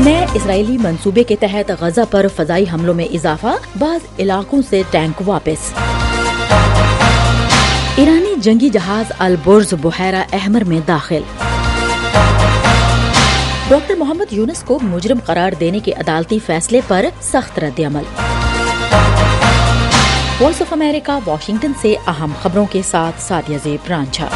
نئے اسرائیلی منصوبے کے تحت غزہ پر فضائی حملوں میں اضافہ، بعض علاقوں سے ٹینک واپس۔ ایرانی جنگی جہاز البرز بحیرہ احمر میں داخل۔ ڈاکٹر محمد یونس کو مجرم قرار دینے کے عدالتی فیصلے پر سخت رد عمل۔ وائس آف امریکہ واشنگٹن سے اہم خبروں کے ساتھ سعدیہ زیب رانجھا۔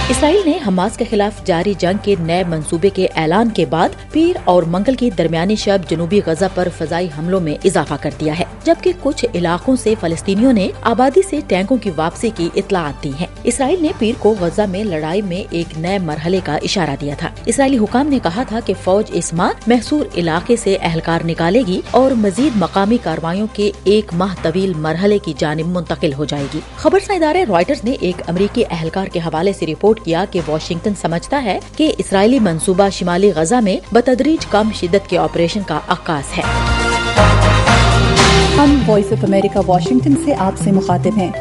اسرائیل نے حماس کے خلاف جاری جنگ کے نئے منصوبے کے اعلان کے بعد پیر اور منگل کی درمیانی شب جنوبی غزہ پر فضائی حملوں میں اضافہ کر دیا ہے، جبکہ کچھ علاقوں سے فلسطینیوں نے آبادی سے ٹینکوں کی واپسی کی اطلاعات دی ہیں۔ اسرائیل نے پیر کو غزہ میں لڑائی میں ایک نئے مرحلے کا اشارہ دیا تھا۔ اسرائیلی حکام نے کہا تھا کہ فوج اس ماہ محصور علاقے سے اہلکار نکالے گی اور مزید مقامی کارروائیوں کے ایک ماہ طویل مرحلے کی جانب منتقل ہو جائے گی۔ خبرساں ادارے رائٹرز نے ایک امریکی اہلکار کے حوالے سے رپورٹ کیا کہ واشنگٹن سمجھتا ہے کہ اسرائیلی منصوبہ شمالی غزہ میں بتدریج کم شدت کے آپریشن کا عکاس ہے۔ ہم وائس آف امریکہ واشنگٹن سے آپ سے مخاطب ہیں۔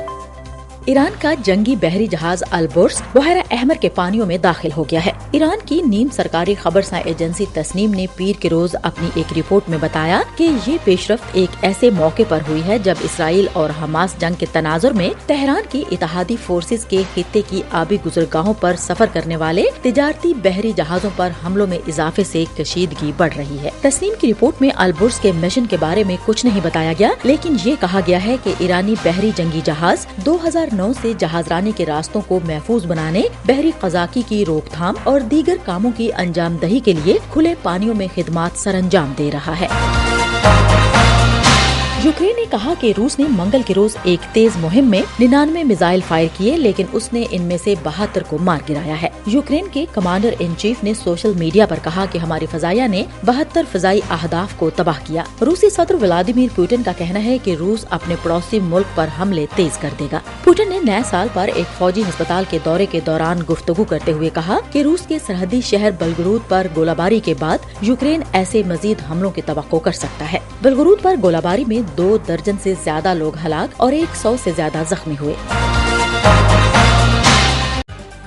ایران کا جنگی بحری جہاز البرز بحیرہ احمر کے پانیوں میں داخل ہو گیا ہے۔ ایران کی نیم سرکاری خبرساں ایجنسی تسنیم نے پیر کے روز اپنی ایک رپورٹ میں بتایا کہ یہ پیش رفت ایک ایسے موقع پر ہوئی ہے جب اسرائیل اور حماس جنگ کے تناظر میں تہران کی اتحادی فورسز کے خطے کی آبی گزرگاہوں پر سفر کرنے والے تجارتی بحری جہازوں پر حملوں میں اضافے سے کشیدگی بڑھ رہی ہے۔ تسنیم کی رپورٹ میں البرز کے مشن کے بارے میں کچھ نہیں بتایا گیا، لیکن یہ کہا گیا ہے کہ ایرانی بحری جنگی جہاز 2009 سے جہاز رانی کے راستوں کو محفوظ بنانے، بحری قزاقی کی روک تھام اور دیگر کاموں کی انجام دہی کے لیے کھلے پانیوں میں خدمات سر انجام دے رہا ہے۔ یوکرین نے کہا کہ روس نے منگل کے روز ایک تیز مہم میں 99 میزائل فائر کیے، لیکن اس نے ان میں سے 72 کو مار گرایا ہے۔ یوکرین کے کمانڈر ان چیف نے سوشل میڈیا پر کہا کہ ہماری فضائیہ نے 72 فضائی اہداف کو تباہ کیا۔ روسی صدر ولادیمیر پوٹن کا کہنا ہے کہ روس اپنے پڑوسی ملک پر حملے تیز کر دے گا۔ پوٹن نے نئے سال پر ایک فوجی ہسپتال کے دورے کے دوران گفتگو کرتے ہوئے کہا کہ روس کے سرحدی شہر بلگرود پر گولہ باری کے بعد یوکرین ایسے مزید حملوں کی توقع کر سکتا ہے۔ بلگرود پر گولہ باری میں 2 درجن سے زیادہ لوگ ہلاک اور 100 سے زیادہ زخمی ہوئے۔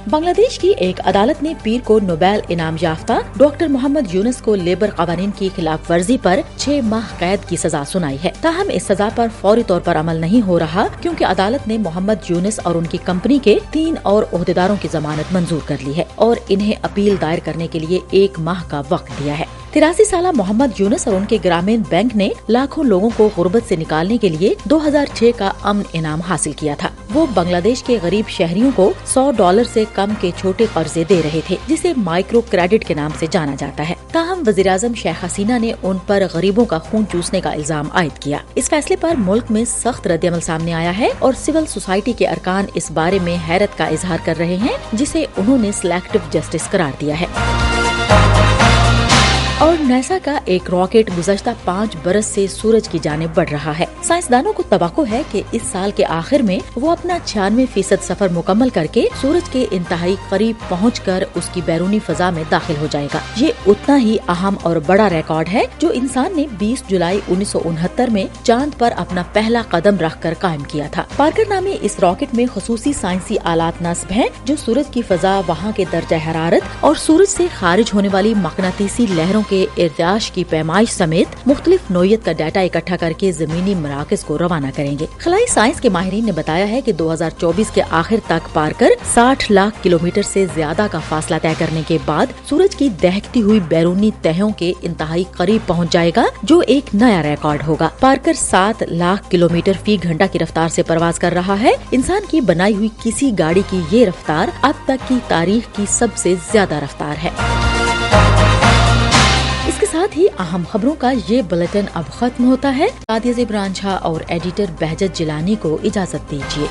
بنگلہ دیش کی ایک عدالت نے پیر کو نوبیل انعام یافتہ ڈاکٹر محمد یونس کو لیبر قوانین کی خلاف ورزی پر 6 ماہ قید کی سزا سنائی ہے۔ تاہم اس سزا پر فوری طور پر عمل نہیں ہو رہا کیونکہ عدالت نے محمد یونس اور ان کی کمپنی کے 3 اور عہدیداروں کی ضمانت منظور کر لی ہے اور انہیں اپیل دائر کرنے کے لیے 1 ماہ کا وقت دیا ہے۔ 83 سالہ محمد یونس اور ان کے گرامین بینک نے لاکھوں لوگوں کو غربت سے نکالنے کے لیے 2006 کا امن انعام حاصل کیا تھا۔ وہ بنگلہ دیش کے غریب شہریوں کو $100 سے کم کے چھوٹے قرضے دے رہے تھے، جسے مائکرو کریڈٹ کے نام سے جانا جاتا ہے۔ تاہم وزیراعظم شیخ حسینہ نے ان پر غریبوں کا خون چوسنے کا الزام عائد کیا۔ اس فیصلے پر ملک میں سخت رد عمل سامنے آیا ہے اور سول سوسائٹی کے ارکان اس بارے میں حیرت کا اظہار کر رہے ہیں، جسے انہوں نے سلیکٹو جسٹس قرار دیا ہے۔ اور ناسا کا ایک راکٹ گزشتہ 5 برس سے سورج کی جانب بڑھ رہا ہے۔ سائنسدانوں کو توقع ہے کہ اس سال کے آخر میں وہ اپنا 96% سفر مکمل کر کے سورج کے انتہائی قریب پہنچ کر اس کی بیرونی فضا میں داخل ہو جائے گا۔ یہ اتنا ہی اہم اور بڑا ریکارڈ ہے جو انسان نے 20 جولائی 1969 میں چاند پر اپنا پہلا قدم رکھ کر قائم کیا تھا۔ پارکر نامی اس راکٹ میں خصوصی سائنسی آلات نصب ہیں جو سورج کی فضا، وہاں کے درجہ حرارت اور سورج سے خارج ہونے والی مقناطیسی لہروں کے ارتعاش کی پیمائش سمیت مختلف نوعیت کا ڈیٹا اکٹھا کر کے زمینی مراکز کو روانہ کریں گے۔ خلائی سائنس کے ماہرین نے بتایا ہے کہ 2024 کے آخر تک پارکر 60 لاکھ کلومیٹر سے زیادہ کا فاصلہ طے کرنے کے بعد سورج کی دہکتی ہوئی بیرونی تہوں کے انتہائی قریب پہنچ جائے گا، جو ایک نیا ریکارڈ ہوگا۔ پارکر 7 لاکھ کلومیٹر فی گھنٹہ کی رفتار سے پرواز کر رہا ہے۔ انسان کی بنائی ہوئی کسی گاڑی کی یہ رفتار اب تک کی تاریخ کی سب سے زیادہ رفتار ہے۔ اس کے ساتھ ہی اہم خبروں کا یہ بلیٹن اب ختم ہوتا ہے۔ سعدیہ زیب رانجھا اور ایڈیٹر بہجت جیلانی کو اجازت دیجیے۔